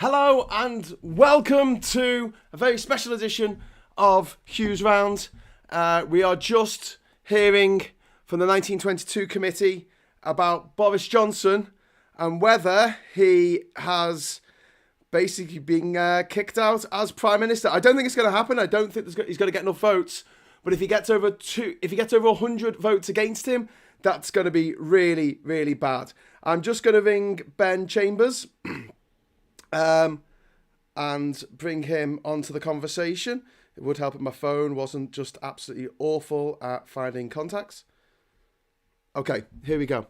Hello and welcome to a very special edition of HughesRound. We are just hearing from the 1922 committee about Boris Johnson and whether he has basically been kicked out as Prime Minister. I don't think it's going to happen. I don't think he's going to get enough votes. But if he gets over 100 votes against him, that's going to be really, really bad. I'm just going to ring Ben Chambers. And bring him onto the conversation. It would help if my phone wasn't just absolutely awful at finding contacts. Okay, here we go.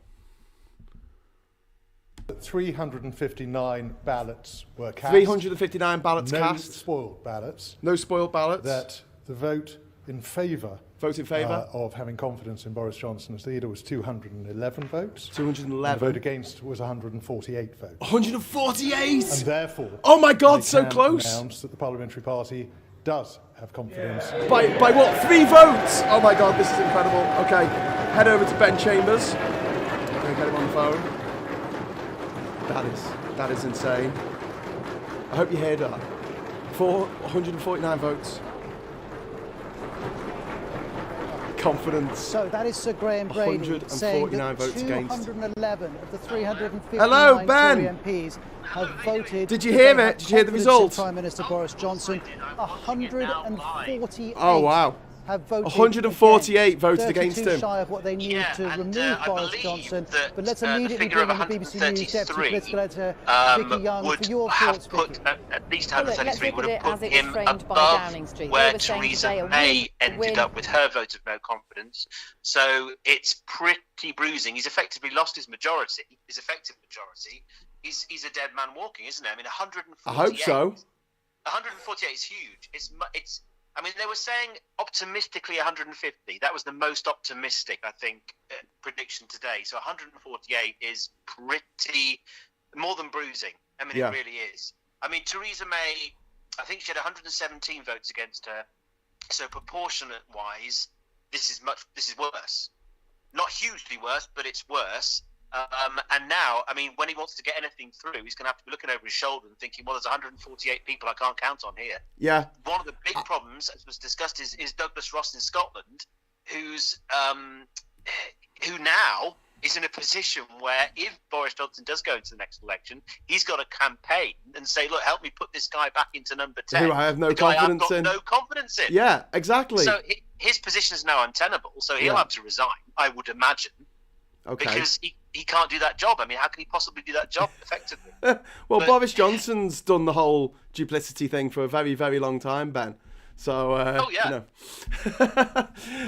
359 ballots were cast. 359 ballots cast. No spoiled ballots. No spoiled ballots. That the vote in favour. Vote in favour? Of having confidence in Boris Johnson as leader was 211 votes. 211. And the vote against was 148 votes. 148? And therefore... Oh my God, so close! ...announce that the Parliamentary Party does have confidence. Yeah. By what? 3 votes? Oh my God, this is incredible. Okay, head over to Ben Chambers. I'm going to get him on the phone. That is insane. I hope you heard that. 449 votes. Confidence. So that is Sir Graham Brady saying that 211 of the 359 Tory MPs have voted. Did you hear it? Did you hear the results? Prime Minister Boris Johnson, 148. Oh wow. Have voted 148 voted against him. Shy of what they need to remove Boris Johnson. But let's immediately bring in the BBC News deputy political editor Vicky Young for your thoughts, Vicky. At least 133 would have put him above where Theresa May ended up with her vote of no confidence. So it's pretty bruising. He's effectively lost his majority, his effective majority. He's a dead man walking, isn't he? I mean, 148. I hope so. 148 is huge. It's. I mean, they were saying optimistically 150. That was the most optimistic, I think, prediction today. So 148 is pretty more than bruising. I mean, It really is. I mean, Theresa May, I think she had 117 votes against her. So proportionate-wise, this is worse. Not hugely worse, but it's worse. And now, I mean, when he wants to get anything through, he's going to have to be looking over his shoulder and thinking, well, there's 148 people I can't count on here. Yeah. One of the big problems, as was discussed, is Douglas Ross in Scotland, who now is in a position where if Boris Johnson does go into the next election, he's got to campaign and say, look, help me put this guy back into number 10. Who I have no confidence in. No confidence in. Yeah, exactly. So his position is now untenable. So he'll have to resign, I would imagine. Okay. Because he can't do that job. I mean, how can he possibly do that job effectively? Boris Johnson's done the whole duplicity thing for a very, very long time, Ben. So, yeah. You know.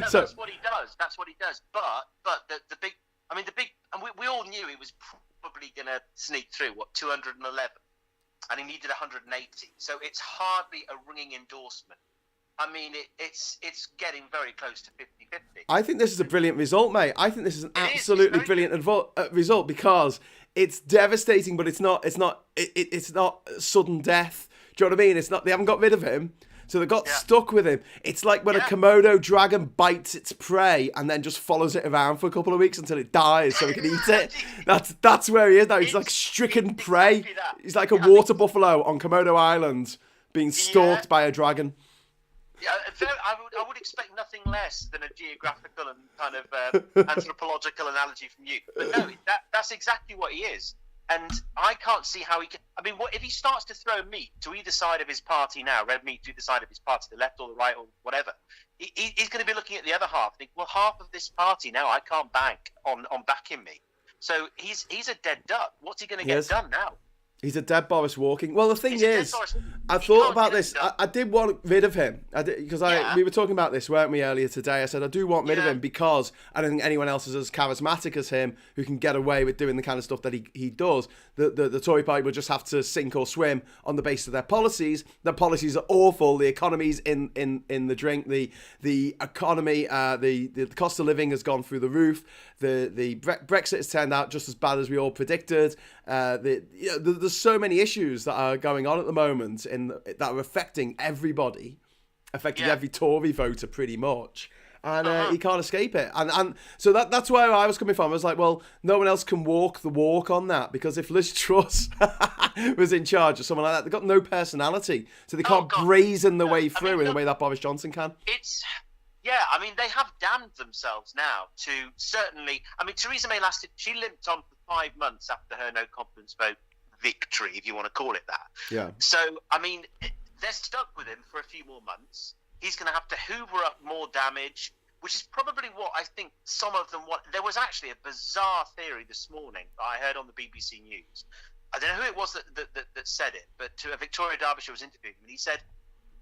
That's what he does. That's what he does. But the big, I mean, and we all knew he was probably going to sneak through, 211? And he needed 180. So it's hardly a ringing endorsement. I mean, it's getting very close to 50-50. I think this is a brilliant result, mate. I think this is an absolutely brilliant result because it's devastating, but it's not sudden death. Do you know what I mean? It's not. They haven't got rid of him, so they got stuck with him. It's like when a Komodo dragon bites its prey and then just follows it around for a couple of weeks until it dies, so he can eat it. That's where he is now. He's like stricken prey. Exactly He's like a water buffalo on Komodo Island being stalked by a dragon. Yeah, I would expect nothing less than a geographical and kind of anthropological analogy from you. But no, that's exactly what he is. And I can't see how he can... I mean, what if he starts to throw meat to either side of his party now, red meat to either side of his party, the left or the right or whatever, he's going to be looking at the other half and think, well, half of this party now I can't bank on backing me. So he's a dead duck. What's he going to get done now? He's a dead Boris walking. Well, the thing is, I thought about this. I did want rid of him because we were talking about this, weren't we, earlier today? I said I do want rid of him because I don't think anyone else is as charismatic as him who can get away with doing the kind of stuff that he does. The Tory party will just have to sink or swim on the basis of their policies. Their policies are awful. The economy's in the drink. The economy, the cost of living has gone through the roof. The Brexit has turned out just as bad as we all predicted. There's so many issues that are going on at the moment that are affecting everybody, affecting every Tory voter pretty much. And he can't escape it. And so that's where I was coming from. I was like, well, no one else can walk the walk on that, because if Liz Truss was in charge or someone like that. They've got no personality, so they can't brazen the way through in the way that Boris Johnson can. I mean, they have damned themselves now to certainly. I mean, Theresa May she limped on for 5 months after her no confidence vote victory, if you want to call it that. Yeah. So, I mean, they're stuck with him for a few more months. He's going to have to hoover up more damage, which is probably what I think some of them want. There was actually a bizarre theory this morning that I heard on the BBC News. I don't know who it was that said it, but Victoria Derbyshire was interviewing him, and he said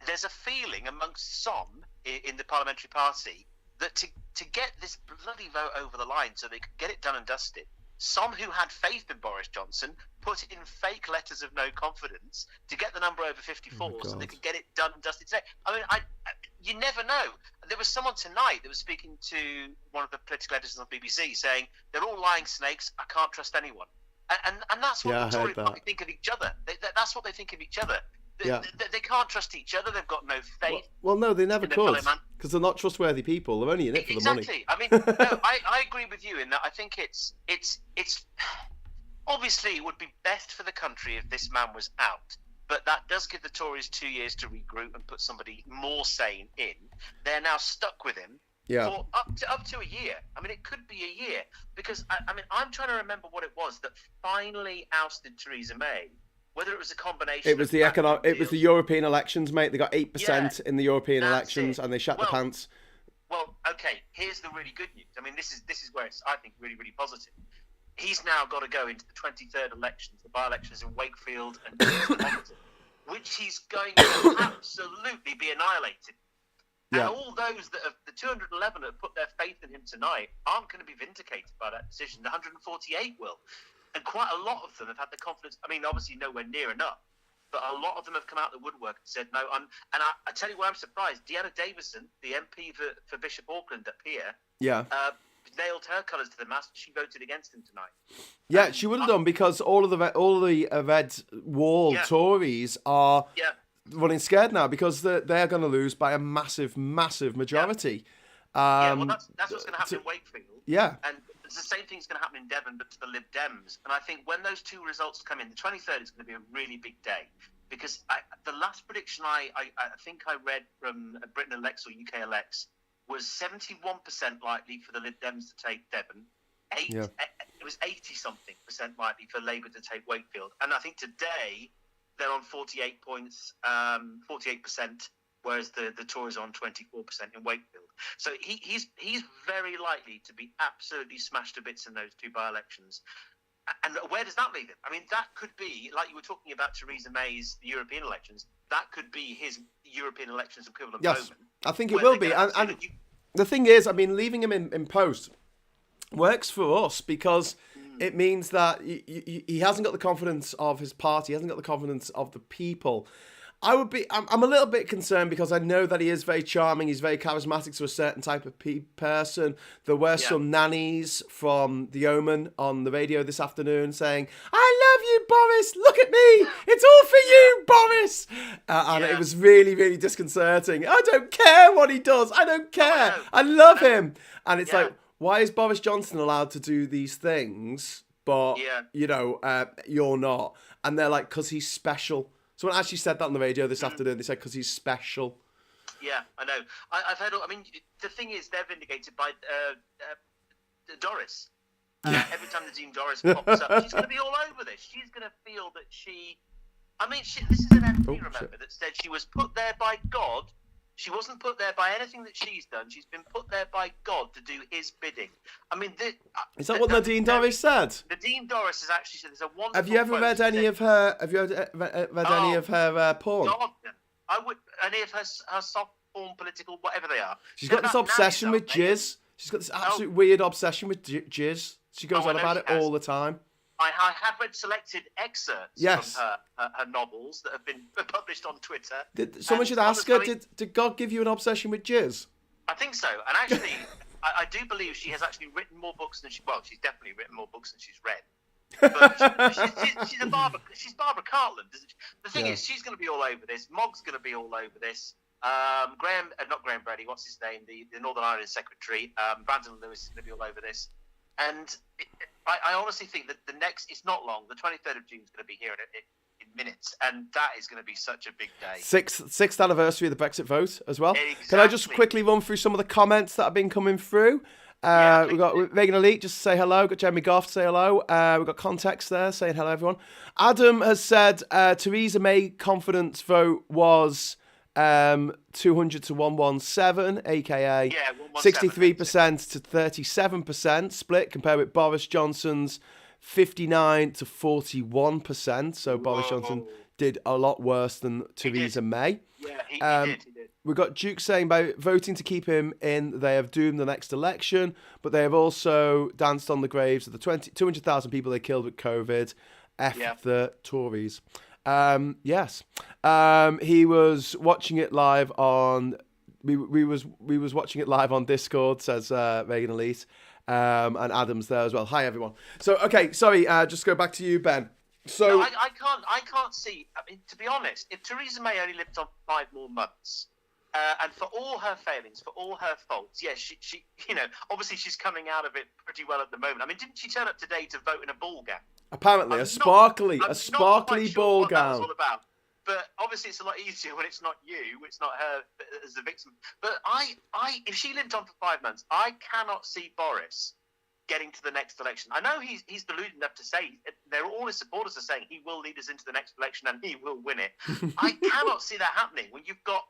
there's a feeling amongst some in the parliamentary party that to get this bloody vote over the line so they could get it done and dusted, some who had faith in Boris Johnson put in fake letters of no confidence to get the number over 54 so they could get it done and dusted today. I mean, you never know. There was someone tonight that was speaking to one of the political editors on BBC saying, they're all lying snakes, I can't trust anyone. And that's what the Tory party think of each other. That's what they think of each other. They can't trust each other. They've got no faith. Well, no, they never could, because they're not trustworthy people. They're only in it for the money. Exactly. I mean, no, I agree with you in that. I think it's obviously it would be best for the country if this man was out, but that does give the Tories 2 years to regroup and put somebody more sane in. They're now stuck with him for up to a year. I mean, it could be a year, because I mean, I'm trying to remember what it was that finally ousted Theresa May. Whether it was a combination. It was It was the European elections, mate. They got 8% in the European elections, and they shut the pants. Well, okay. Here's the really good news. I mean, this is where it's, I think, really, really positive. He's now got to go into the 23rd elections, the by-elections in Wakefield and London, which he's going to absolutely be annihilated. And all those the 211 that have put their faith in him tonight aren't going to be vindicated by that decision. The 148 will. And quite a lot of them have had the confidence. I mean, obviously nowhere near enough, but a lot of them have come out the woodwork and said, no, I tell you why I'm surprised. Deanna Davison, the MP for Bishop Auckland up here, nailed her colours to the mast. She voted against him tonight. Yeah, she would have done, because all of the red wall Tories are running scared now, because they're going to lose by a massive, massive majority. Well, that's what's going to happen in Wakefield. Yeah. And the same thing's going to happen in Devon, but to the Lib Dems. And I think when those two results come in, the 23rd is going to be a really big day, because the last prediction I think I read from Britain Elects or UK Elects was 71% likely for the Lib Dems to take Devon. It was 80-something% likely for Labour to take Wakefield. And I think today they're on 48 points, 48%. Whereas the Tories are on 24% in Wakefield. So he's very likely to be absolutely smashed to bits in those two by-elections. And where does that leave him? I mean, that could be, like you were talking about Theresa May's European elections, that could be his European elections equivalent moment. I think it will be. And the thing is, I mean, leaving him in post works for us, because it means that he hasn't got the confidence of his party, he hasn't got the confidence of the people. I'm a little bit concerned, because I know that he is very charming. He's very charismatic to a certain type of person. There were some nannies from The Omen on the radio this afternoon saying, "I love you, Boris. Look at me. It's all for you, Boris." And it was really, really disconcerting. I don't care what he does. I don't care. I love him. And it's like, why is Boris Johnson allowed to do these things, but you're not? And they're like, because he's special. Someone actually said that on the radio this afternoon. They said, because he's special. Yeah, I know. I've heard. I mean, the thing is, they're vindicated by Doris. Every time the Team Doris pops up, she's going to be all over this. She's going to feel that she. I mean, this is an MP, remember, that said she was put there by God. She wasn't put there by anything that she's done. She's been put there by God to do his bidding. I mean, is that what Nadine Dorries said? Nadine Dorries has actually said there's a wonderful. Have you ever read any of her? Have you ever read any of her porn? God, I would. Any of her soft porn, political, whatever they are. She's got this obsession with jizz. She's got this absolute weird obsession with jizz. She goes on about it all the time. I have read selected excerpts from her novels that have been published on Twitter. Someone should ask her, did God give you an obsession with jizz? I think so. And actually, I do believe she has actually written more books than she's definitely written more books than she's read. But she's Barbara Cartland. The thing is, she's going to be all over this. Mog's going to be all over this. Not Graham Brady, what's his name? The Northern Ireland Secretary. Brandon Lewis is going to be all over this. And I honestly think that it's not long. The 23rd of June is going to be here, and minutes, and that is going to be such a big day. Sixth anniversary of the Brexit vote as well. Exactly. Can I just quickly run through some of the comments that have been coming through? We've got Megan Elite just to say hello. We've got Jeremy Goff to say hello. We've got Context there saying hello, everyone. Adam has said Theresa May confidence vote was 200 to 117, aka 63% to 37% split, compared with Boris Johnson's 59 to 41%. So Boris Johnson did a lot worse than Theresa May. Yeah, he did. We've got Duke saying by voting to keep him in, they have doomed the next election, but they have also danced on the graves of the 200,000 people they killed with COVID. The Tories. Yes. He was watching it live on. We was watching it live on Discord. Says Megan Elise, and Adam's there as well. Hi everyone. So okay, sorry. Just go back to you, Ben. So no, I can't see. I mean, to be honest, if Theresa May only lived on 5 more months. And for all her failings, for all her faults, yes, she, obviously she's coming out of it pretty well at the moment. I mean, didn't she turn up today to vote in a ball gown? Apparently, a sparkly ball gown. All about. But obviously, it's a lot easier when it's not you, it's not her as the victim. But if she lived on for 5 months, I cannot see Boris getting to the next election. I know he's deluded enough to say all his supporters are saying he will lead us into the next election and he will win it. I cannot see that happening when you've got.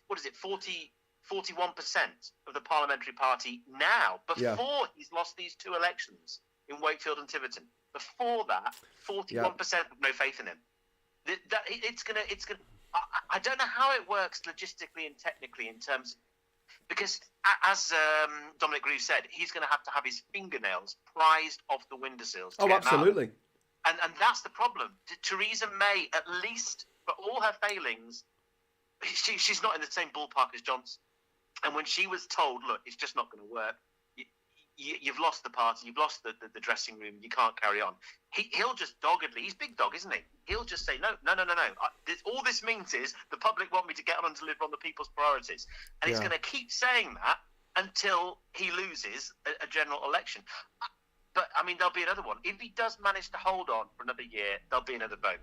What is it, 41% of the parliamentary party now, before he's lost these 2 elections in Wakefield and Tiverton. Before that, 41% have no faith in him. It's gonna. I don't know how it works logistically and technically in terms of, because as Dominic Greaves said, he's going to have his fingernails prized off the windowsills. Oh, absolutely. And that's the problem. Theresa May, at least for all her failings, she's not in the same ballpark as Johnson. And when she was told, look, it's just not going to work, you've lost the party, you've lost the dressing room, you can't carry on. He'll just doggedly, he's big dog, isn't he? He'll just say, no. All this means is the public want me to get on and deliver on the people's priorities. And he's going to keep saying that until he loses a general election. But, I mean, there'll be another one. If he does manage to hold on for another year, there'll be another vote.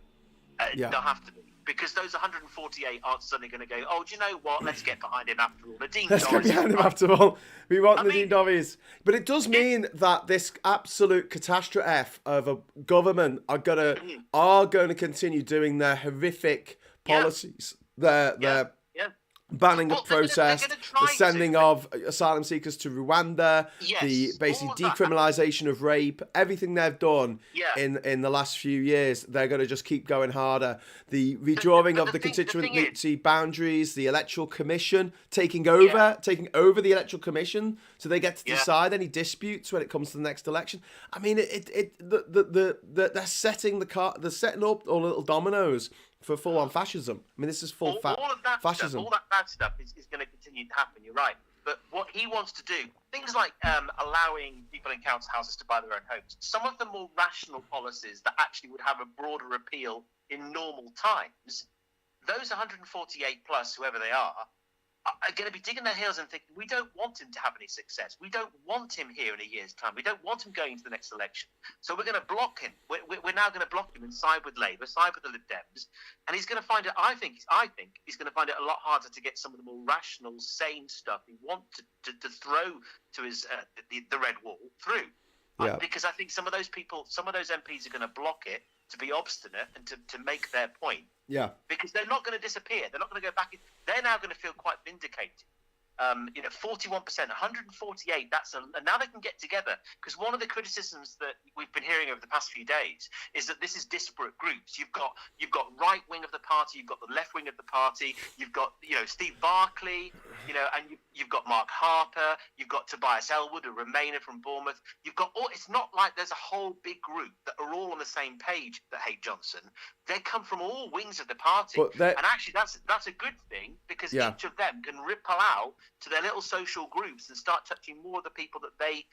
They'll have to be. Because those 148 aren't suddenly going to go, oh, do you know what? Let's get behind him after all. Let's get behind him after all. We want Nadine Dorries. But it does mean that this absolute catastrophe of a government are going to continue doing their horrific policies. Their banning of protest, the sending of asylum seekers to Rwanda, the basic decriminalisation of rape, everything they've done in the last few years, they're going to just keep going harder. The redrawing of the constituency boundaries, the electoral commission taking over the electoral commission, so they get to decide any disputes when it comes to the next election. I mean, they're setting up all little dominoes for full-on fascism. I mean, this is full fascism. All that bad stuff is going to continue to happen, you're right. But what he wants to do, things like allowing people in council houses to buy their own homes, some of the more rational policies that actually would have a broader appeal in normal times, those 148 plus, whoever they are going to be digging their heels and thinking, we don't want him to have any success. We don't want him here in a year's time. We don't want him going into the next election. So we're going to block him. We're now going to block him and side with Labour, side with the Lib Dems. And he's going to find it, I think he's going to find it a lot harder to get some of the more rational, sane stuff he wants to throw to his the red wall through. Because I think some of those MPs are going to block it to be obstinate and to make their point. Yeah. Because they're not going to disappear. They're not going to go back in. They're now going to feel quite vindicated. 41%, 148. And now they can get together. Because one of the criticisms that we've been hearing over the past few days is that this is disparate groups. You've got right wing of the party. You've got the left wing of the party. You've got Steve Barclay. And you've got Mark Harper. You've got Tobias Elwood, a Remainer from Bournemouth. You've got all. It's not like there's a whole big group that are all on the same page that hate Johnson. They come from all wings of the party, and actually that's a good thing because each of them can ripple out to their little social groups and start touching more of the people that they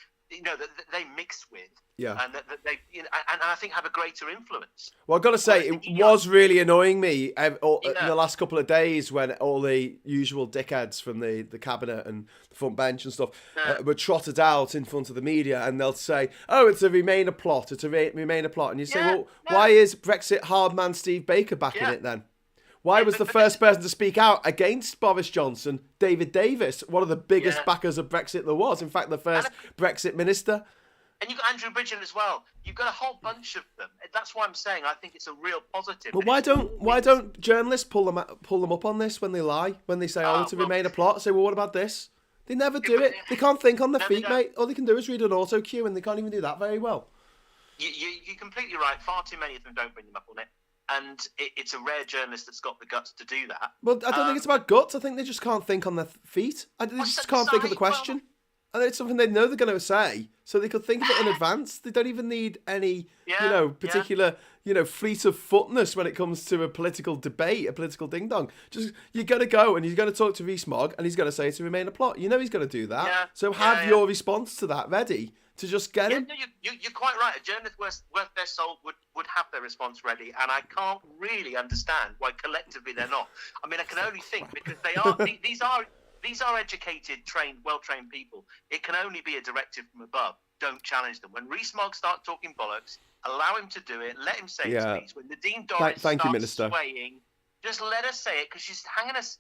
that they mix with, yeah, and that they, and I think have a greater influence. Well, I've got to say, it was really annoying me in the last couple of days when all the usual dickheads from the cabinet and the front bench and stuff were trotted out in front of the media, and they'll say, "Oh, it's a Remainer plot. It's a Remainer plot," and you say, "Well, why is Brexit hard man Steve Baker back in it then? Why was the first person to speak out against Boris Johnson David Davis, one of the biggest backers of Brexit there was? In fact, the first Brexit minister." And you've got Andrew Bridgen as well. You've got a whole bunch of them. That's why I'm saying I think it's a real positive. But why don't journalists pull them up on this when they lie, when they say, "Oh, it's a Remainer plot"? Say, "Well, what about this?" They never do it. They can't think on their feet, mate. All they can do is read an auto cue, and they can't even do that very well. You're completely right. Far too many of them don't bring them up on it. And it's a rare journalist that's got the guts to do that. But I don't think it's about guts. I think they just can't think on their feet. They just can't think of the question. And it's something they know they're going to say, so they could think of it in advance. They don't even need any, particular, fleet of footness when it comes to a political debate, a political ding-dong. Just, you're going to go and you're going to talk to Rees-Mogg and he's going to say it's a Remainer plot. You know he's going to do that. Yeah, so have your response to that ready to just get him. No, you're quite right. A journalist worth their salt would have their response ready, and I can't really understand why collectively they're not. I mean, I can only think because they are these are educated, well-trained people. It can only be a directive from above. Don't challenge them. When Rees-Mogg starts talking bollocks, allow him to do it. Let him say his piece. When Nadine Dorries starts swaying, just let her say it because she's hanging us.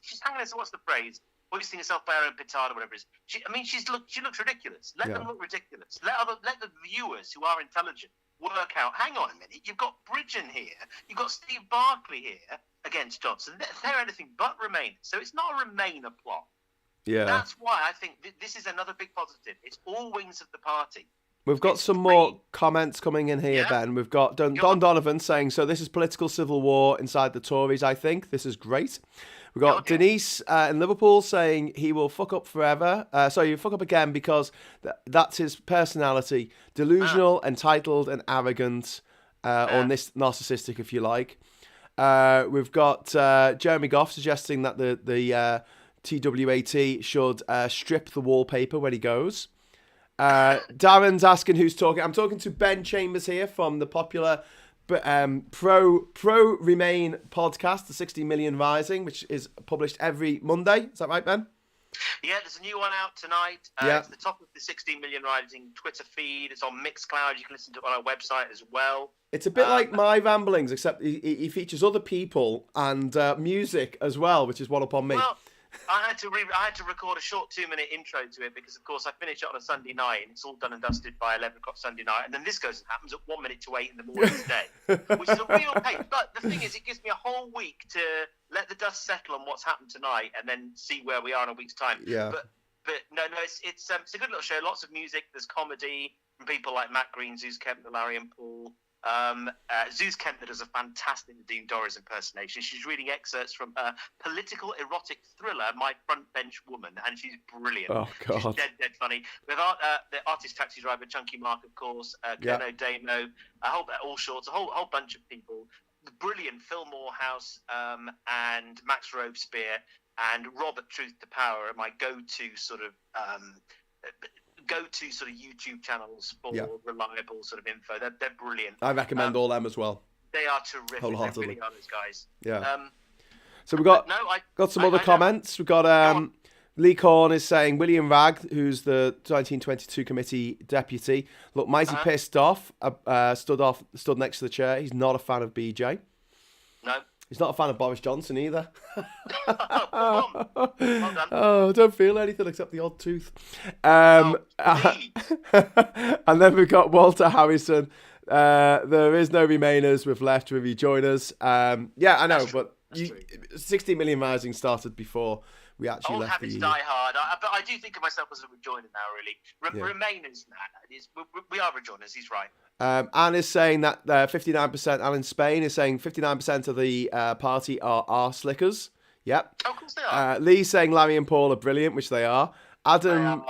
What's the phrase? Hoisting herself by her own petard or whatever it is. She looks ridiculous. Let them look ridiculous. Let the viewers who are intelligent work out. Hang on a minute. You've got Bridgen here. You've got Steve Barclay here against Johnson. They're anything but Remainers. So it's not a Remainer plot. Yeah. That's why I think this is another big positive. It's all wings of the party. We've got some more comments coming in here, Ben. We've got Don Donovan saying, "So this is political civil war inside the Tories, I think. This is great." We've got Denise in Liverpool saying he will fuck up forever. He'll fuck up again because that's his personality. Delusional, entitled and arrogant, or narcissistic, if you like. We've got Jeremy Goff suggesting that the TWAT should strip the wallpaper when he goes. Darren's asking who's talking. I'm talking to Ben Chambers here from the popular pro Remain podcast, the 60 Million Rising, which is published every Monday. Is that right, Ben? Yeah, there's a new one out tonight. It's the top of the 16 Million Rising Twitter feed. It's on Mixcloud. You can listen to it on our website as well. It's a bit like my ramblings, except he features other people and music as well, which is one up on me. Well, I had to record a short 2-minute intro to it because, of course, I finish it on a Sunday night and it's all done and dusted by 11 o'clock Sunday night. And then this goes and happens at 1 minute to 8 in the morning today, which is a real pain. But the thing is, it gives me a whole week to let the dust settle on what's happened tonight and then see where we are in a week's time. Yeah. But no, it's a good little show. Lots of music. There's comedy from people like Matt Green, Zeus Kempner, Larry and Paul. Zeus Kempner does a fantastic Nadine Dorries impersonation. She's reading excerpts from her political erotic thriller, My Front Bench Woman, and she's brilliant. Oh, God. She's dead funny. With the artist taxi driver, Chunky Mark, of course, Kerno Damo, All Shorts, a whole bunch of people. The brilliant Phil Morehouse and Max Robespierre and Robert Truth to Power are my go-to sort of YouTube channels for reliable sort of info. They're brilliant. I recommend all them as well. They are terrific. Wholeheartedly. They really are, those guys. Yeah. So we've got some other comments. We've got Lee Corn is saying William Ragg, who's the 1922 committee deputy, looked mighty pissed off. Stood next to the chair. He's not a fan of BJ. No. He's not a fan of Boris Johnson either. Well done. Oh, don't feel anything except the odd tooth. And then we've got Walter Harrison. There is no Remainers with left with rejoiners. Yeah, I know, but 60 Million Rising started before we actually left habits die hard. But I do think of myself as a rejoiner now, really. Remainers, we are rejoiners, he's right. Anne is saying that 59%, Anne in Spain is saying 59% of the party are arse slickers. Yep. Oh, of course they are. Lee's saying Larry and Paul are brilliant, which they are. Adam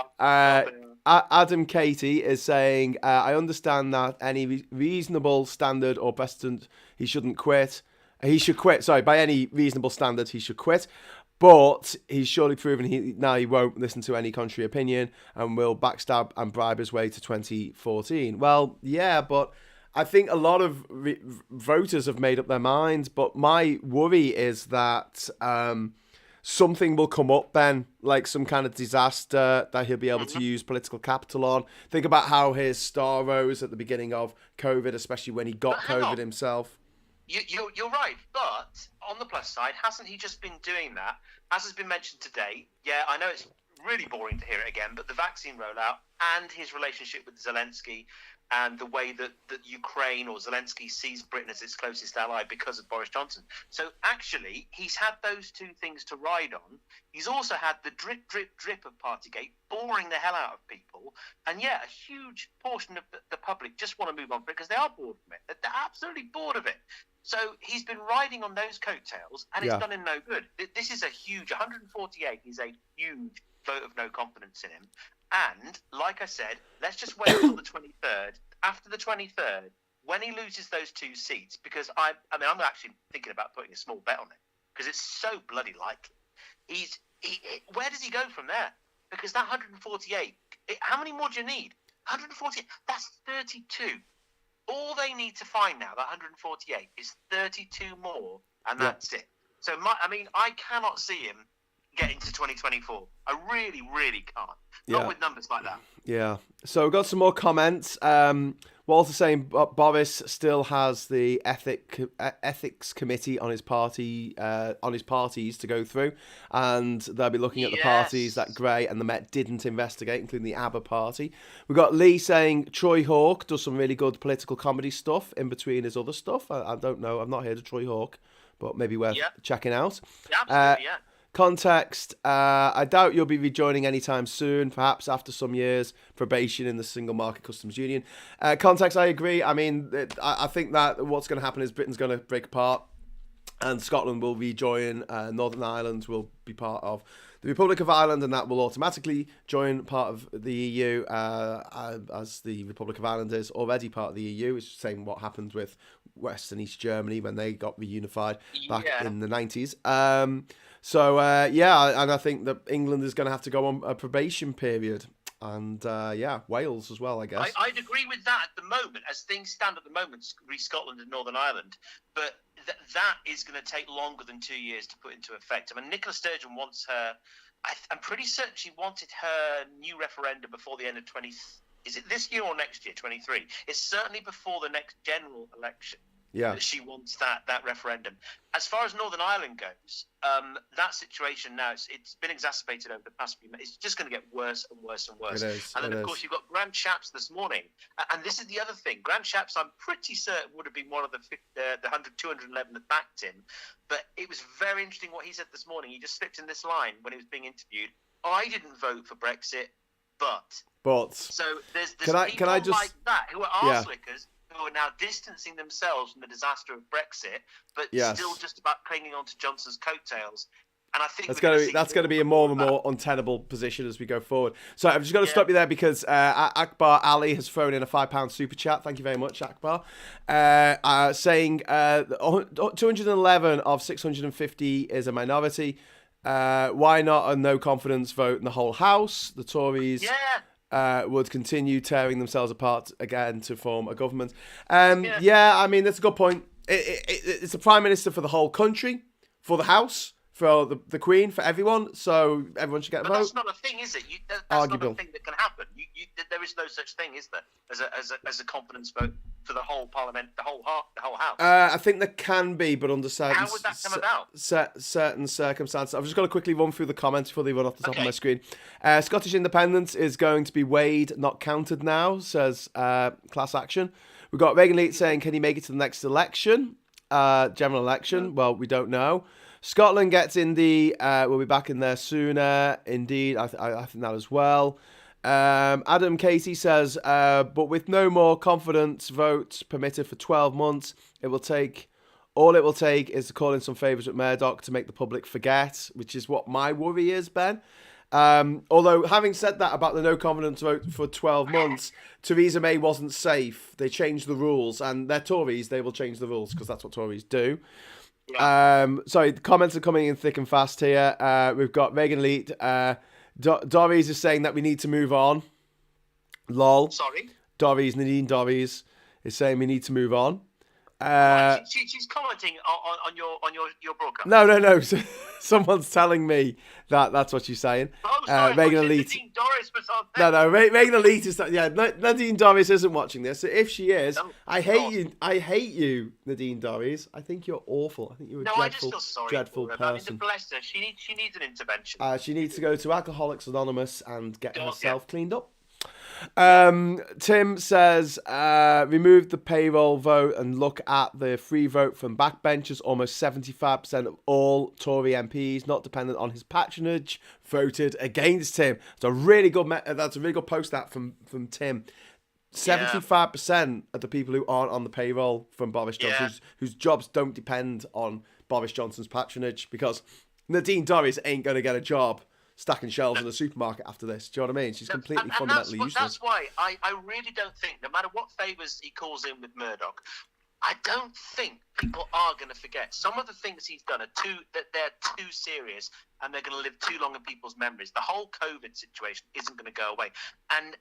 Katie is saying, I understand that any reasonable standard or precedent, he shouldn't quit. He should quit. Sorry, by any reasonable standard, he should quit. But he's surely proven he won't listen to any contrary opinion and will backstab and bribe his way to 2014. Well, yeah, but I think a lot of voters have made up their minds. But my worry is that something will come up, Ben, like some kind of disaster that he'll be able to use political capital on. Think about how his star rose at the beginning of COVID, especially when he got COVID himself. You're right, but on the plus side, hasn't he just been doing that? As has been mentioned today, yeah, I know it's really boring to hear it again, but the vaccine rollout and his relationship with Zelensky and the way that Ukraine or Zelensky sees Britain as its closest ally because of Boris Johnson. So actually, he's had those two things to ride on. He's also had the drip, drip, drip of Partygate, boring the hell out of people. And yeah, a huge portion of the public just want to move on because they are bored of it. They're absolutely bored of it. So he's been riding on those coattails, and it's done him no good. This is a huge 148 is a huge vote of no confidence in him. And like I said, let's just wait until the 23rd. After the 23rd, when he loses those two seats, because I'm actually thinking about putting a small bet on it because it's so bloody likely. Where does he go from there? Because that 148, how many more do you need? 148. That's 32. All they need to find now, that 148, is 32 more, and that's it. So, I cannot see him getting to 2024. I really, really can't. Not with numbers like that. Yeah. So we've got some more comments. Walter saying Boris still has the ethics committee on his party, on his parties to go through, and they'll be looking at the parties that Gray and the Met didn't investigate, including the ABBA party. We've got Lee saying Troy Hawke does some really good political comedy stuff in between his other stuff. I don't know. I've not heard of Troy Hawke, but maybe worth checking out. Yeah, absolutely, Context, I doubt you'll be rejoining anytime soon, perhaps after some years probation in the Single Market Customs Union. Context, I agree. I mean, I think that what's going to happen is Britain's going to break apart and Scotland will rejoin. Northern Ireland will be part of the Republic of Ireland, and that will automatically join part of the EU, as the Republic of Ireland is already part of the EU. It's the same what happened with West and East Germany when they got reunified back in the 90s. And I think that England is going to have to go on a probation period. And, Wales as well, I guess. I'd agree with that at the moment. As things stand at the moment, Scotland and Northern Ireland. But that is going to take longer than 2 years to put into effect. I mean, Nicola Sturgeon wants her... I'm pretty certain she wanted her new referendum before the end of Is it this year or next year, 23? It's certainly before the next general election. Yeah, that she wants that referendum. As far as Northern Ireland goes, that situation now, it's been exacerbated over the past few months. It's just going to get worse and worse and worse. It is, and then, of course, you've got Grant Shapps this morning. And this is the other thing. Grant Shapps, I'm pretty certain, would have been one of the 211 that backed him. But it was very interesting what he said this morning. He just slipped in this line when he was being interviewed. I didn't vote for Brexit, but. So there's people like that who are arse-lickers, who are now distancing themselves from the disaster of Brexit, but still just about clinging on to Johnson's coattails. And I think that's going to be a more and more untenable position as we go forward. So I'm just going to stop you there because Akbar Ali has thrown in a £5 super chat. Thank you very much, Akbar. Saying 211 of 650 is a minority. Why not a no confidence vote in the whole House? The Tories... would continue tearing themselves apart again to form a government. I mean, that's a good point. It's the Prime Minister for the whole country, for the House, for the Queen, for everyone, so everyone should get a vote. But that's not a thing, is it? That's Arguable. Not a thing that can happen. There is no such thing, is there, as a confidence vote for the whole Parliament, the whole House? I think there can be, but under certain... How would that come about? Certain circumstances. I've just got to quickly run through the comments before they run off the top of my screen. Scottish independence is going to be weighed, not counted now, says Class Action. We've got Reagan Leet saying, can he make it to the next election? General election? Well, we don't know. Scotland gets in we'll be back in there sooner. Indeed, I think that as well. Adam Casey says, but with no more confidence votes permitted for 12 months, all it will take is to call in some favours with Murdoch to make the public forget, which is what my worry is, Ben. Although, having said that about the no confidence vote for 12 months, Theresa May wasn't safe. They changed the rules, and they're Tories. They will change the rules because that's what Tories do. Sorry, the comments are coming in thick and fast here. We've got Reagan Elite. Doris is saying that we need to move on. Lol. Sorry? Nadine Doris is saying we need to move on. She's commenting on your broadcast. No. Someone's telling me that's what she's saying. Oh, sorry. Reagan Elite. Nadine Doris was on there. No. Reagan Elite is. Yeah, Nadine Doris isn't watching this. So if she is, I hate you. I hate you, Nadine Doris. I think you're awful. I think you're a dreadful, I just feel sorry dreadful for her. person. I mean, bless her. She needs an intervention. She needs to go to Alcoholics Anonymous and get herself cleaned up. Tim says, remove the payroll vote and look at the free vote from backbenchers. Almost 75% of all Tory MPs, not dependent on his patronage, voted against him. That's a really good post that from Tim. 75% of the people who aren't on the payroll from Boris Johnson, whose jobs don't depend on Boris Johnson's patronage, because Nadine Dorries ain't going to get a job stacking shelves in the supermarket after this. Do you know what I mean? She's completely fundamentally useless. That's why I really don't think, no matter what favours he calls in with Murdoch, I don't think people are going to forget. Some of the things he's done they're too serious, and they're going to live too long in people's memories. The whole COVID situation isn't going to go away, and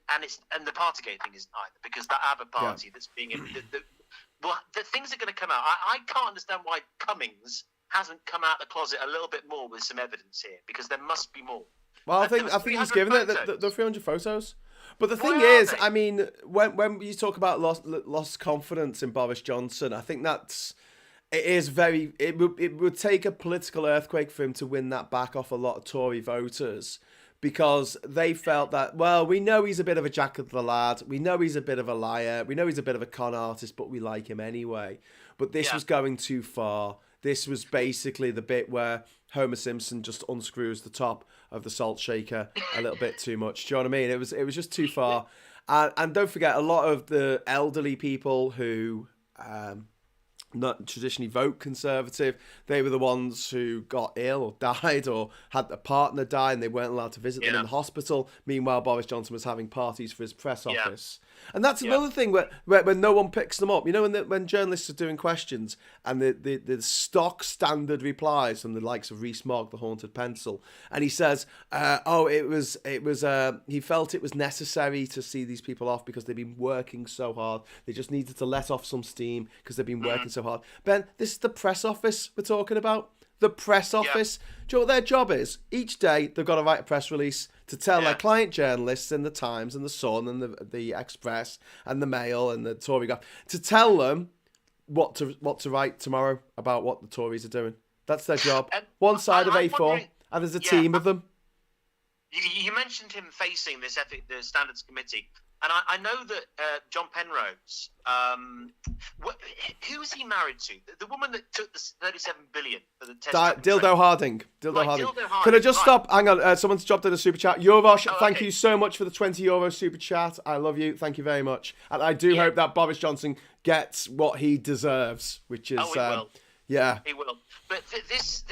the Partygate thing isn't either, because that other party that's being the things are going to come out. I can't understand why Cummings hasn't come out of the closet a little bit more with some evidence here, because there must be more. Well, I think he's given it the 300 photos. But the thing is, I mean, when you talk about lost confidence in Boris Johnson, I think it would take a political earthquake for him to win that back off a lot of Tory voters, because they felt that, well, we know he's a bit of a Jack of the Lad, we know he's a bit of a liar, we know he's a bit of a con artist, but we like him anyway. But this was going too far. This was basically the bit where Homer Simpson just unscrews the top of the salt shaker a little bit too much. Do you know what I mean? It was just too far. And don't forget, a lot of the elderly people who not traditionally vote Conservative, they were the ones who got ill or died or had a partner die and they weren't allowed to visit them in the hospital. Meanwhile, Boris Johnson was having parties for his press office. And that's another thing where no one picks them up. You know, when journalists are doing questions and the stock standard replies from the likes of Rees-Mogg, the Haunted Pencil, and he says, he felt it was necessary to see these people off because they've been working so hard. They just needed to let off some steam because they've been working so hard. Ben, this is the press office we're talking about. The press office. Do you know what their job is? Each day they've got to write a press release to tell their client journalists in the Times and the Sun and the Express and the Mail and the Tory Graph to tell them what to write tomorrow about what the Tories are doing. That's their job. One side of A4, and there's a team of them. You mentioned him facing the Standards Committee. And I know that John Penrose, who was he married to? The woman that took the 37 billion for the test. Dildo Harding. Dildo Harding. Could I just stop? Hang on. Someone's dropped in a super chat. Yovosh, thank you so much for the €20 super chat. I love you. Thank you very much. And I do hope that Boris Johnson gets what he deserves, which is. Oh, he will. Yeah. He will. But this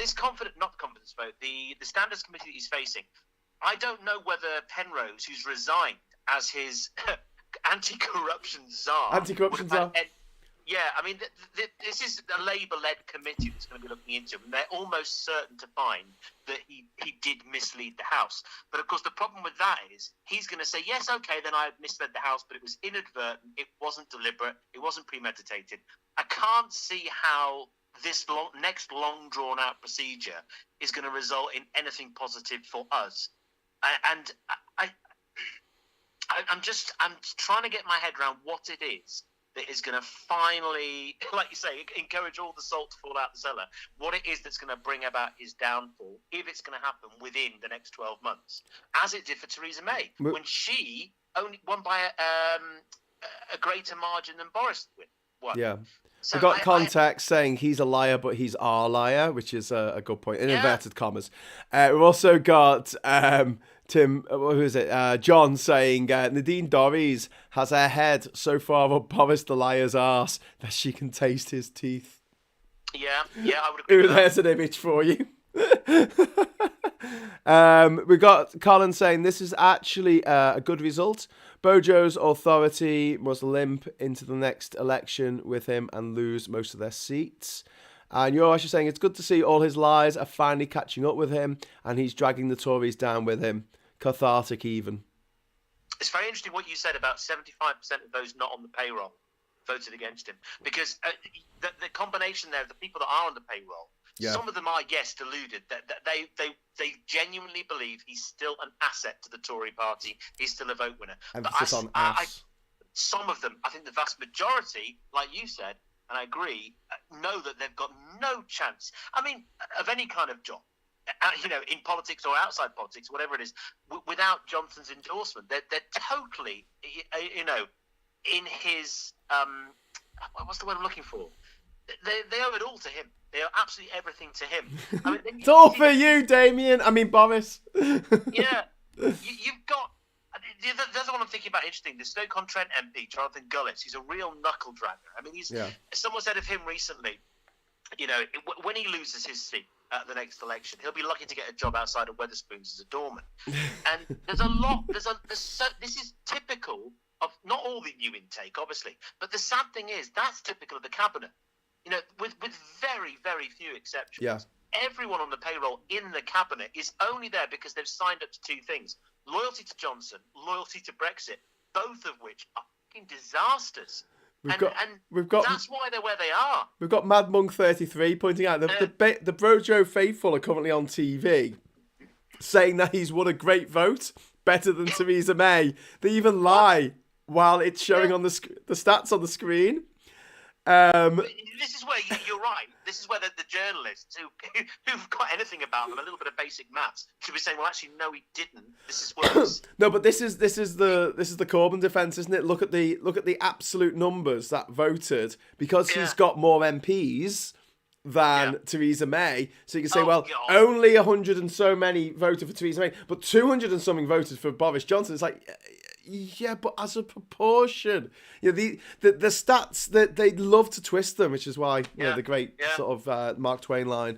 not confidence vote, the Standards Committee that he's facing, I don't know whether Penrose, who's resigned as his anti-corruption czar. Anti-corruption czar. Yeah, I mean, this is a Labour-led committee that's going to be looking into it, and they're almost certain to find that he did mislead the House. But, of course, the problem with that is he's going to say, yes, okay, then I misled the House, but it was inadvertent, it wasn't deliberate, it wasn't premeditated. I can't see how this next long-drawn-out procedure is going to result in anything positive for us. And I'm trying to get my head around what it is that is going to finally, like you say, encourage all the salt to fall out the cellar. What it is that's going to bring about his downfall, if it's going to happen within the next 12 months, as it did for Theresa May, when she only won by a greater margin than Boris won. Yeah. So we've got context saying he's a liar, but he's our liar, which is a good point, in inverted commas. We've also got Tim, who is it? John saying Nadine Dorries has her head so far up Boris the liar's arse that she can taste his teeth. Yeah, I would agree with that. There's an image for you. We got Colin saying this is actually a good result. Bojo's authority must limp into the next election with him and lose most of their seats. And you're actually saying it's good to see all his lies are finally catching up with him, and he's dragging the Tories down with him. Cathartic, even. It's very interesting what you said about 75% of those not on the payroll voted against him, because the combination there of the people that are on the payroll, some of them are, yes, deluded. That they genuinely believe he's still an asset to the Tory party. He's still a vote winner. Emphasis on ass. Some of them, I think the vast majority, like you said, and I agree, know that they've got no chance. I mean, of any kind of job, in politics or outside politics, whatever it is, without Johnson's endorsement. They're totally, in his, what's the word I'm looking for? They owe it all to him. They owe absolutely everything to him. I mean, it's all for you, Damien. I mean, Boris. Yeah. You've got... There's the one I'm thinking about interesting. The Stoke-on-Trent MP, Jonathan Gullis, he's a real knuckle dragger. I mean, someone said of him recently, when he loses his seat at the next election, he'll be lucky to get a job outside of Wetherspoons as a doorman. And there's a lot... this is typical of not all the new intake, obviously, but the sad thing is that's typical of the cabinet. With very, very few exceptions. Yeah. Everyone on the payroll in the cabinet is only there because they've signed up to two things: loyalty to Johnson, loyalty to Brexit, both of which are fucking disasters. We've got that's why they're where they are. We've got Mad Monk 33 pointing out that the Brojo faithful are currently on TV saying that he's won a great vote, better than Theresa May. They even lie while it's showing on the stats on the screen. This is where you're right. This is where the journalists who've got anything about them, a little bit of basic maths, should be saying, "Well, actually, no, he didn't. This is worse." No, but this is the Corbyn defence, isn't it? Look at the absolute numbers that voted, because he's got more MPs than Theresa May. So you can say, only 100 and so many voted for Theresa May, but 200 and something voted for Boris Johnson. It's like, yeah, but as a proportion, the stats that they love to twist them, which is why the great sort of Mark Twain line,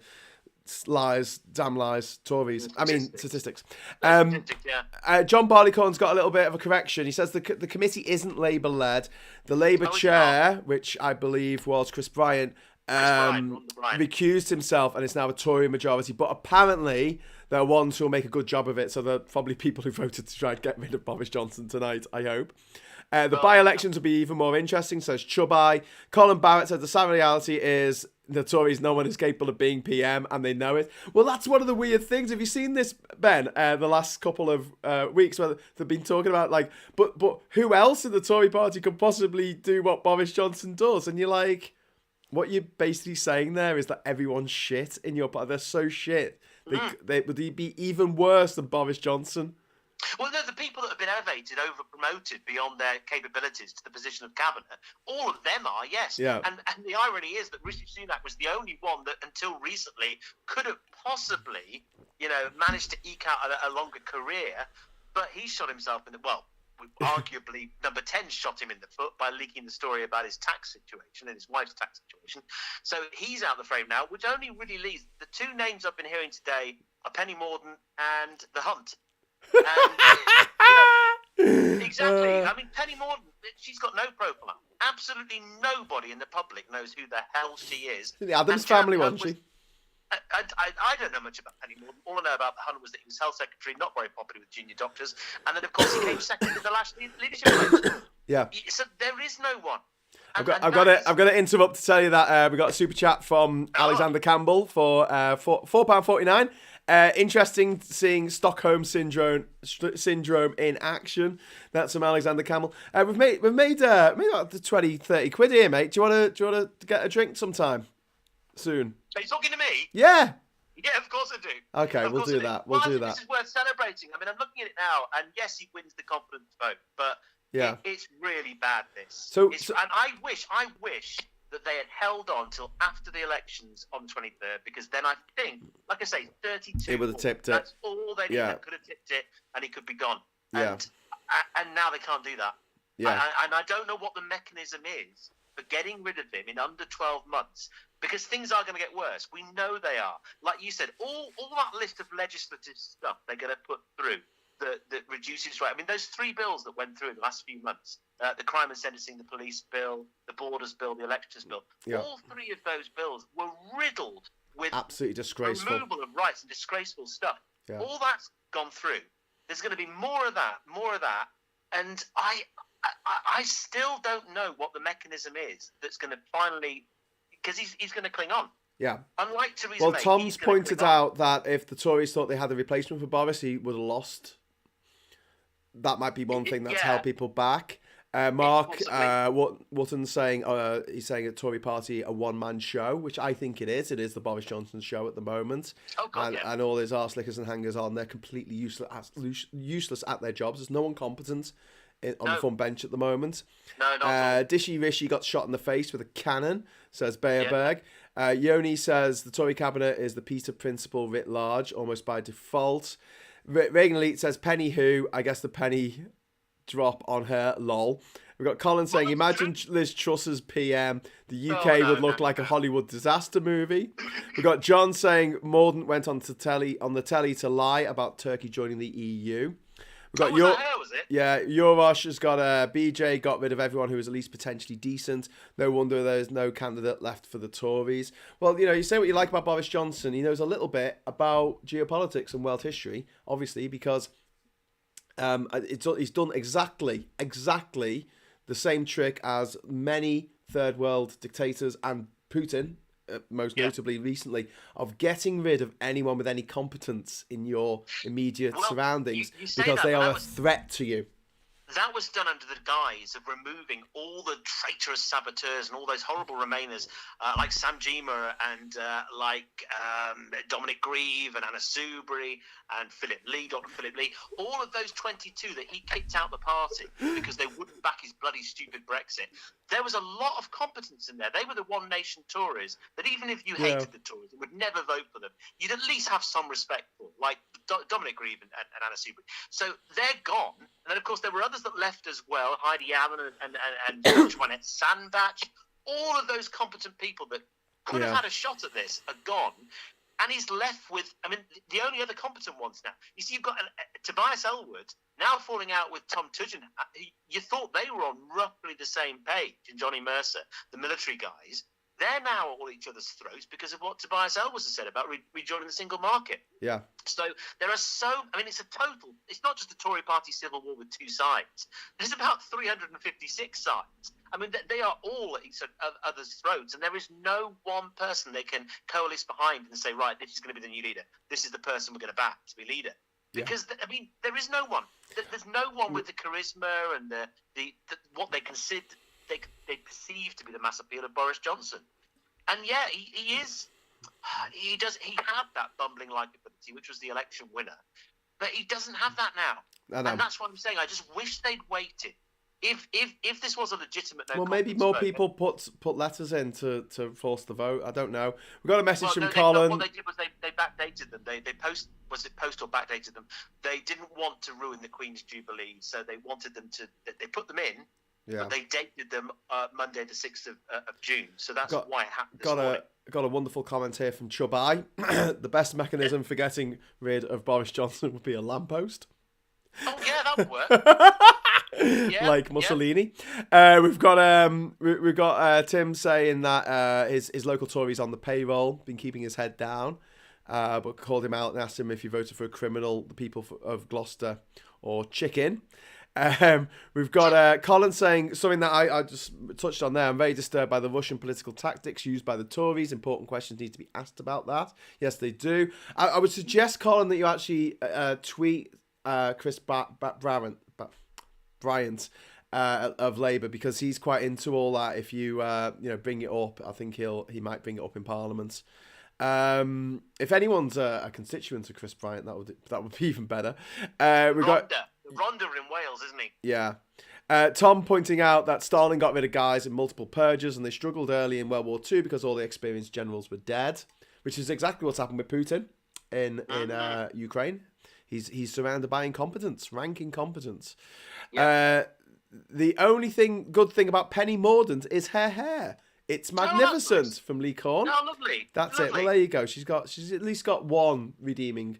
lies, damn lies, Tories. I mean statistics. John Barleycorn's got a little bit of a correction. He says the committee isn't Labour led. The Labour chair, which I believe was Chris Bryant, recused himself, and it's now a Tory majority. But apparently there are ones who will make a good job of it, so there are probably people who voted to try and get rid of Boris Johnson tonight, I hope. The by-elections will be even more interesting, says Chubbai. Colin Barrett said the sad reality is the Tories, no one is capable of being PM, and they know it. Well, that's one of the weird things. Have you seen this, Ben, the last couple of weeks where they've been talking about, like, but who else in the Tory party could possibly do what Boris Johnson does? And you're like, what you're basically saying there is that everyone's shit in your party. They're so shit. They would be even worse than Boris Johnson. Well, no, the people that have been elevated, over-promoted beyond their capabilities to the position of cabinet, all of them are, yes. Yeah. And the irony is that Rishi Sunak was the only one that, until recently, could have possibly, managed to eke out a longer career, but he shot himself in the... Well, arguably, number 10 shot him in the foot by leaking the story about his tax situation and his wife's tax situation. So he's out of the frame now, which only really leaves... The two names I've been hearing today are Penny Mordaunt and The Hunt. And, exactly. I mean, Penny Mordaunt, she's got no profile. Absolutely nobody in the public knows who the hell she is. The Addams family, wasn't she? I don't know much about Penny Mordaunt. All I know about The Hunt was that he was health secretary, not very popular with junior doctors, and then of course he came second in the last leadership race. Yeah. So there is no one. I've got to interrupt to tell you that we got a super chat from Alexander Campbell for £4.49. Interesting seeing Stockholm syndrome in action. That's from Alexander Campbell. We've made about 20, 30 quid here, mate. Do you want to get a drink sometime soon? Are you talking to me? Yeah. Yeah, of course I do. Okay, we'll do that. We'll do that. This is worth celebrating. I mean, I'm looking at it now, and yes, he wins the confidence vote, but it's really bad. And I wish that they had held on till after the elections on the 23rd, because then I think, like I say, 32. It would have tipped it. That's all they needed. Could have tipped it, and he could be gone. Yeah. And now they can't do that. Yeah. And I don't know what the mechanism is for getting rid of him in under 12 months, because things are going to get worse. We know they are. Like you said, all that list of legislative stuff they're going to put through, that reduces right. I mean, those 3 bills that went through in the last few months, the crime and sentencing, the police bill, the borders bill, the elections bill, all 3 of those bills were riddled with absolutely disgraceful removal of rights and disgraceful stuff. Yeah. All that's gone through. There's going to be more of that, and I still don't know what the mechanism is that's going to finally, because he's going to cling on. Yeah. Unlike Theresa May, Tom's pointed out that if the Tories thought they had a replacement for Boris, he would have lost. That might be one thing that's held people back. Mark Wotton's saying he's saying a Tory party a one-man show, which I think it is. It is the Boris Johnson show at the moment. Oh, God, and all his arse lickers and hangers on, they're completely useless at their jobs. There's no one competent on the front bench at the moment. No, not Dishy Rishi got shot in the face with a cannon, says Bayerberg. Yoni says the Tory cabinet is the Peter principle writ large, almost by default. Reagan Elite says penny who, I guess the penny drop on her, lol. We've got Colin saying, imagine Liz Truss's PM. The UK would look like a Hollywood disaster movie. We've got John saying Mordaunt went on the telly to lie about Turkey joining the EU. We've got was it? Yeah, Yorosh has got BJ got rid of everyone who was at least potentially decent. No wonder there's no candidate left for the Tories. Well, you say what you like about Boris Johnson. He knows a little bit about geopolitics and world history, obviously, because he's done exactly the same trick as many third world dictators and Putin, most notably recently, of getting rid of anyone with any competence in your immediate surroundings because they are a threat to you. That was done under the guise of removing all the traitorous saboteurs and all those horrible Remainers like Sam Gyimah and Dominic Grieve and Anna Soubry and Dr. Philip Lee, all of those 22 that he kicked out the party because they wouldn't back his bloody stupid Brexit. There was a lot of competence in there. They were the one nation Tories that even if you hated the Tories and would never vote for them, you'd at least have some respect for, like Dominic Grieve and Anna Soubry. So they're gone. And then, of course, there were others that left as well, Heidi Allen and Juanette Sandbach. All of those competent people that could have had a shot at this are gone. And he's left with, the only other competent ones now. You see, you've got Tobias Ellwood now falling out with Tom Tudgen. You thought they were on roughly the same page, and Johnny Mercer, the military guys. They're now at each other's throats because of what Tobias Ellwood has said about rejoining the single market. Yeah. So there are it's not just a Tory party civil war with 2 sides. There's about 356 sides. They are all at each other's throats, and there is no one person they can coalesce behind and say, right, this is going to be the new leader. This is the person we're going to back to be leader. Because, there is no one. There's no one with the charisma and the what they consider, they perceive to be the mass appeal of Boris Johnson. And he is. He had that bumbling likability, which was the election winner, but he doesn't have that now. And that's what I'm saying. I just wish they'd waited. If this was a legitimate maybe more people put letters in to force the vote. I don't know. We got a message from Colin. What they did was they backdated them. They post or backdated them. They didn't want to ruin the Queen's Jubilee, so they wanted them to. They put them in. Yeah. But they dated them Monday the 6th of June. So that's why it happened this morning. Got a wonderful comment here from Chubai. The best mechanism for getting rid of Boris Johnson would be a lamppost. Oh, yeah, that would work. Like Mussolini. We've got Tim saying that his local Tories on the payroll, been keeping his head down, but called him out and asked him if he voted for a criminal, the people of Gloucester or chicken. We've got Colin saying something that I just touched on there. I'm very disturbed by the Russian political tactics used by the Tories. Important questions need to be asked about that. Yes, they do. I would suggest, Colin, that you actually tweet Chris Bryant of Labour, because he's quite into all that. If you bring it up, I think he might bring it up in Parliament. If anyone's a constituent of Chris Bryant, that would be even better. We've got Rhondda in Wales, isn't he? Yeah. Tom pointing out that Stalin got rid of guys in multiple purges and they struggled early in World War II because all the experienced generals were dead, which is exactly what's happened with Putin in Ukraine. He's surrounded by incompetence, rank incompetence. Yeah. The only good thing about Penny Mordaunt is her hair. It's magnificent, from Lee Corn. Oh, lovely. That's lovely. It. Well, there you go. She's at least got one redeeming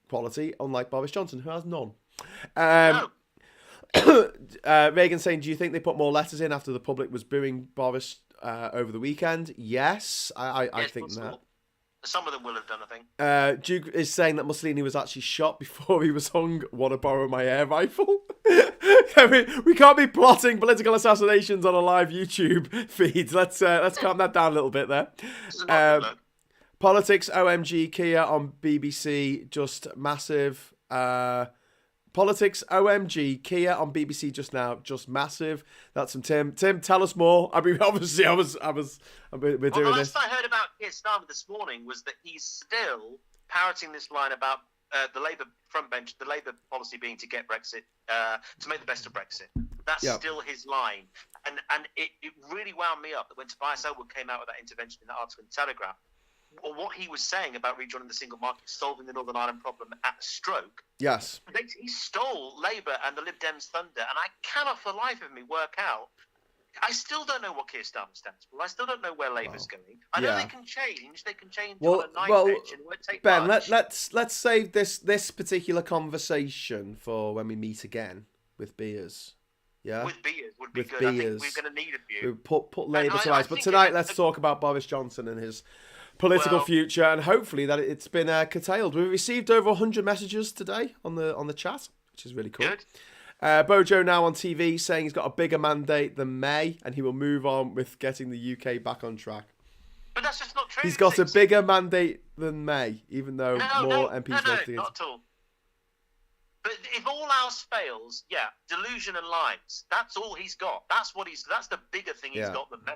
quality, unlike Boris Johnson, who has none. No. Reagan saying, do you think they put more letters in after the public was booing Boris over the weekend? Yes, I think that. Some of them will have done, I think. Duke is saying that Mussolini was actually shot before he was hung. Want to borrow my air rifle? we can't be plotting political assassinations on a live YouTube feed. Let's calm that down a little bit there. Politics, OMG, Kia on BBC, just massive. Politics, OMG, Kia on BBC just now, just massive. That's from Tim. Tim, tell us more. I mean, obviously, we're doing this. The last I heard about Keir Starmer this morning was that he's still parroting this line about the Labour front bench, the Labour policy being to get Brexit, to make the best of Brexit. That's still his line. And it really wound me up that when Tobias Ellwood came out with that intervention in the article in the Telegraph, or what he was saying about rejoining the single market, solving the Northern Ireland problem at a stroke. Yes. He stole Labour and the Lib Dems' thunder, and I cannot for the life of me work out. I still don't know what Keir Starmer stands for. I still don't know where Labour's going. I know they can change. They can change on a knife edge, and it won't take Ben, much. let's save this particular conversation for when we meet again with beers. Yeah. With beers would be with good. Beers. I think we're going to need a few. Put Labour to rights. But tonight, let's talk about Boris Johnson and his political future, and hopefully that it's been curtailed. We've received over 100 messages today on the chat, which is really cool. Good. Bojo now on TV saying he's got a bigger mandate than May, and he will move on with getting the UK back on track. But that's just not true. He's got a bigger mandate than May, even though more MPs voted against. No, not at all. But if all else fails, delusion and lies. That's all he's got. That's the bigger thing he's got than May.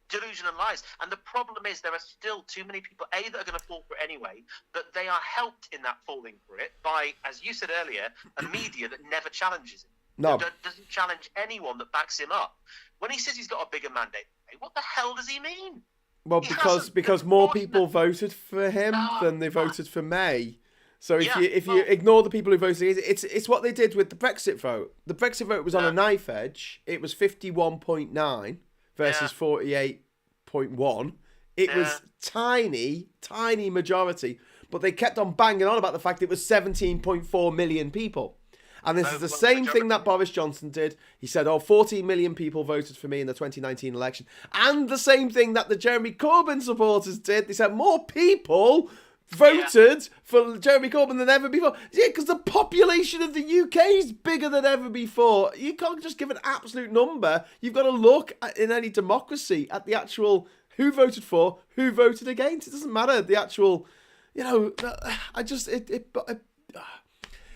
Delusion and lies. And the problem is there are still too many people, A, that are going to fall for it anyway, but they are helped in that falling for it by, as you said earlier, a media that never challenges him. No. That doesn't challenge anyone that backs him up. When he says he's got a bigger mandate, what the hell does he mean? Well, because more people voted for him than they voted for May. So if you ignore the people who voted, it's what they did with the Brexit vote. The Brexit vote was on a knife edge. It was 51.9 versus 48.1. It was tiny majority, but they kept on banging on about the fact it was 17.4 million people. And this is the same thing that Boris Johnson did. He said, 14 million people voted for me in the 2019 election. And the same thing that the Jeremy Corbyn supporters did. They said more people voted for Jeremy Corbyn than ever before. Yeah, because the population of the UK is bigger than ever before. You can't just give an absolute number. You've got to look in any democracy at the actual who voted for, who voted against. It doesn't matter the actual,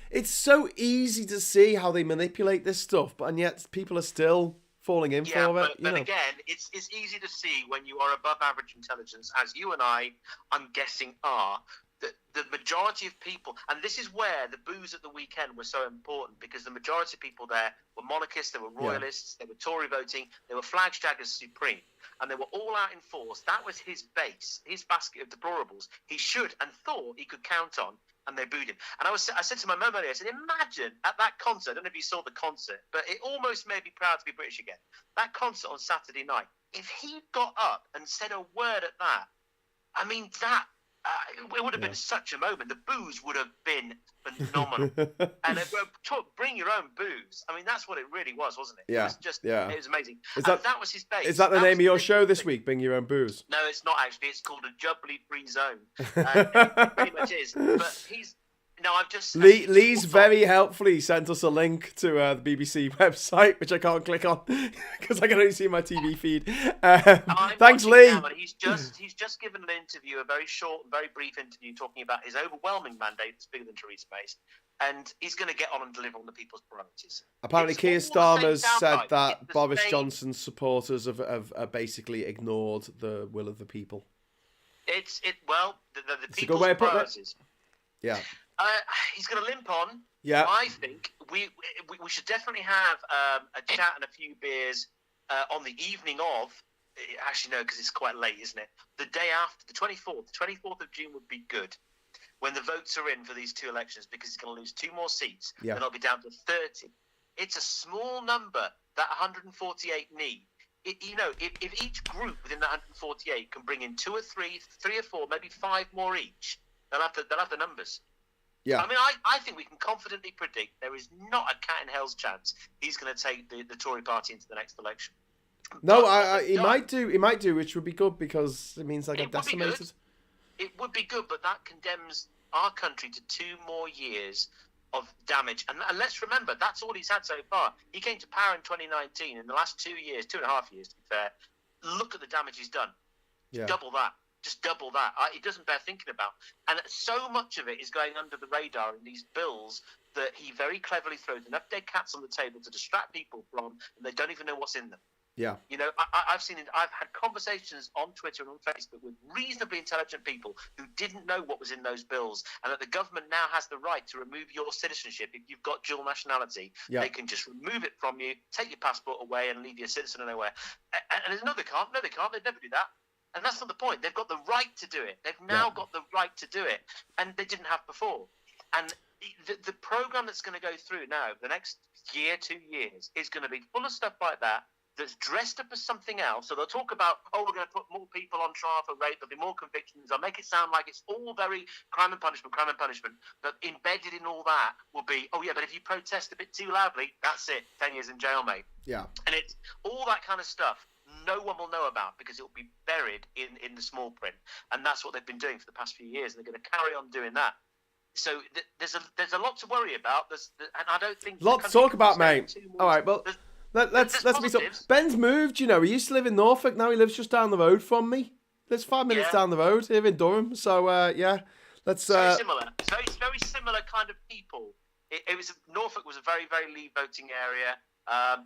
it's so easy to see how they manipulate this stuff, and yet people are still falling in for it. But again, it's easy to see when you are above average intelligence, as you and I'm guessing, are. The majority of people, and this is where the boos at the weekend were so important, because the majority of people there were monarchists, they were royalists, they were Tory voting, they were flag shaggers supreme, and they were all out in force. That was his base, his basket of deplorables. He should and thought he could count on, and they booed him. And I said to my mum earlier, I said, imagine at that concert, I don't know if you saw the concert, but it almost made me proud to be British again. That concert on Saturday night, if he got up and said a word at that, I mean, it would have been such a moment. The boos would have been phenomenal. And bring your own boos. I mean, that's what it really was, wasn't it? Yeah. It was just, it was amazing. That was his base. Is that the name of your show this week, Bring Your Own Boos? No, it's not actually. It's called a Jubbly Free Zone. It pretty much is. But Lee's very helpfully sent us a link to the BBC website, which I can't click on because I can only see my TV feed. Thanks, Lee. He's just given an interview, a very short, very brief interview, talking about his overwhelming mandate that's bigger than Theresa May's, and he's going to get on and deliver on the people's priorities. Apparently, Keir Starmer's said that Boris Johnson's supporters have basically ignored the will of the people. The people's priorities. Yeah. He's going to limp on. Yeah. I think we should definitely have a chat and a few beers on the evening of. Actually, no, because it's quite late, isn't it? The day after, the 24th. The 24th of June would be good when the votes are in for these two elections, because he's going to lose 2 more seats. Yeah. Then it'll be down to 30. It's a small number that 148 need. If each group within the 148 can bring in 2 or 3 or 4, maybe 5 more each, they'll have the numbers. Yeah. I mean, I think we can confidently predict there is not a cat in hell's chance he's going to take the Tory party into the next election. No, he might do. He might do, which would be good because it means like a decimated. It would be good, but that condemns our country to 2 more years of damage. And let's remember, that's all he's had so far. He came to power in 2019. In the last 2 years, 2.5 years, to be fair, look at the damage he's done. Yeah. Double that. Just double that. It doesn't bear thinking about. And so much of it is going under the radar in these bills that he very cleverly throws enough dead cats on the table to distract people from, and they don't even know what's in them. Yeah. You know, I've had conversations on Twitter and on Facebook with reasonably intelligent people who didn't know what was in those bills, and that the government now has the right to remove your citizenship if you've got dual nationality. Yeah. They can just remove it from you, take your passport away, and leave your citizen nowhere. And there's no, they can't. No, they can't. They'd never do that. And that's not the point. They've got the right to do it. They've now got the right to do it, and they didn't have before. And the program that's going to go through now, the next year, 2 years, is going to be full of stuff like that. That's dressed up as something else. So they'll talk about, we're going to put more people on trial for rape. There'll be more convictions. They'll make it sound like it's all very crime and punishment. But embedded in all that will be, but if you protest a bit too loudly, that's it. 10 years in jail, mate. Yeah. And it's all that kind of stuff no one will know about because it will be buried in the small print. And that's what they've been doing for the past few years. And they're going to carry on doing that. So there's a lot to worry about. And I don't think... Lot to talk about, mate. All right, well... Let's be so. Ben's moved, you know. He used to live in Norfolk. Now he lives just down the road from me. Lives 5 minutes down the road here in Durham. So let's. Very similar. It's very similar kind of people. Norfolk was a very, very Leave voting area.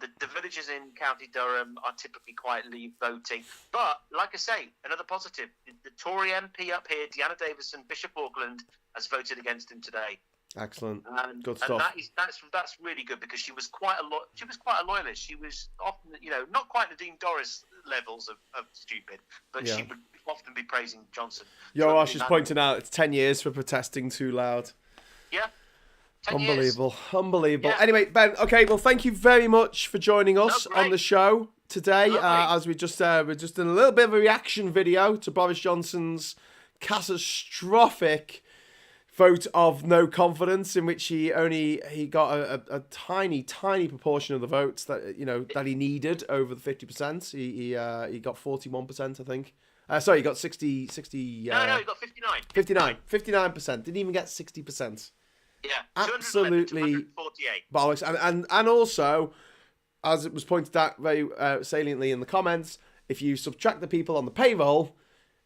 The villages in County Durham are typically quite Leave voting. But like I say, another positive: the Tory MP up here, Deanna Davison, Bishop Auckland, has voted against him today. Excellent. Good stuff. And that's really good because she was quite a loyalist. She was often, not quite Nadine Dorris levels of stupid, but she would often be praising Johnson. Yoash is pointing out it's 10 years for protesting too loud. Yeah. Unbelievable. Yeah. Anyway, Ben, okay, well, thank you very much for joining us on the show today. As we're just doing a little bit of a reaction video to Boris Johnson's catastrophic vote of no confidence, in which he got a tiny proportion of the votes that he needed over the 50%. He got 41%, I think. Sorry, he got 60. No, he got 59. 59%. Didn't even get 60%. Yeah, absolutely bollocks. And also, as it was pointed out very saliently in the comments, if you subtract the people on the payroll,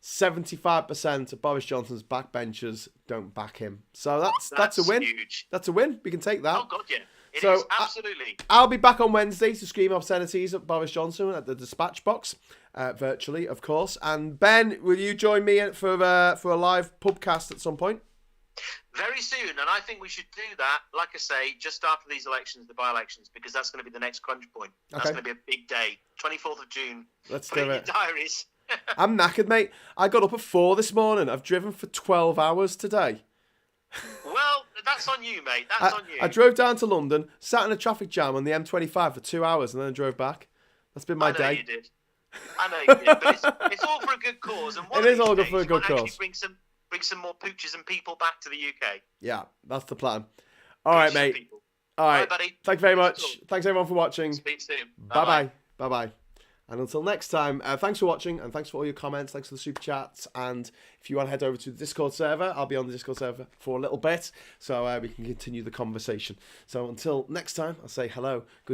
75% of Boris Johnson's backbenchers don't back him. So that's a win. Huge. That's a win. We can take that. Oh, God, yeah. It is, absolutely. I'll be back on Wednesday to scream obscenities at Boris Johnson at the dispatch box, virtually, of course. And Ben, will you join me for a live pubcast at some point? Very soon, and I think we should do that, like I say, just after these elections, the by-elections, because that's going to be the next crunch point. That's going to be a big day. 24th of June. Let's do it. Put it in your diaries. I'm knackered, mate. I got up at 4 this morning. I've driven for 12 hours today. Well, that's on you, mate. That's on you. I drove down to London, sat in a traffic jam on the M25 for 2 hours, and then I drove back. That's been my day. I know you did. But it's all for a good cause. And it is all good for a good cause. Bring some more pooches and people back to the UK. Yeah, that's the plan. All right, mate. All right, buddy. Thanks very much. Thanks, everyone, for watching. Speak soon. Bye-bye. Bye-bye. And until next time, thanks for watching, and thanks for all your comments. Thanks for the super chats. And if you want to head over to the Discord server, I'll be on the Discord server for a little bit, so we can continue the conversation. So until next time, I'll say hello. Good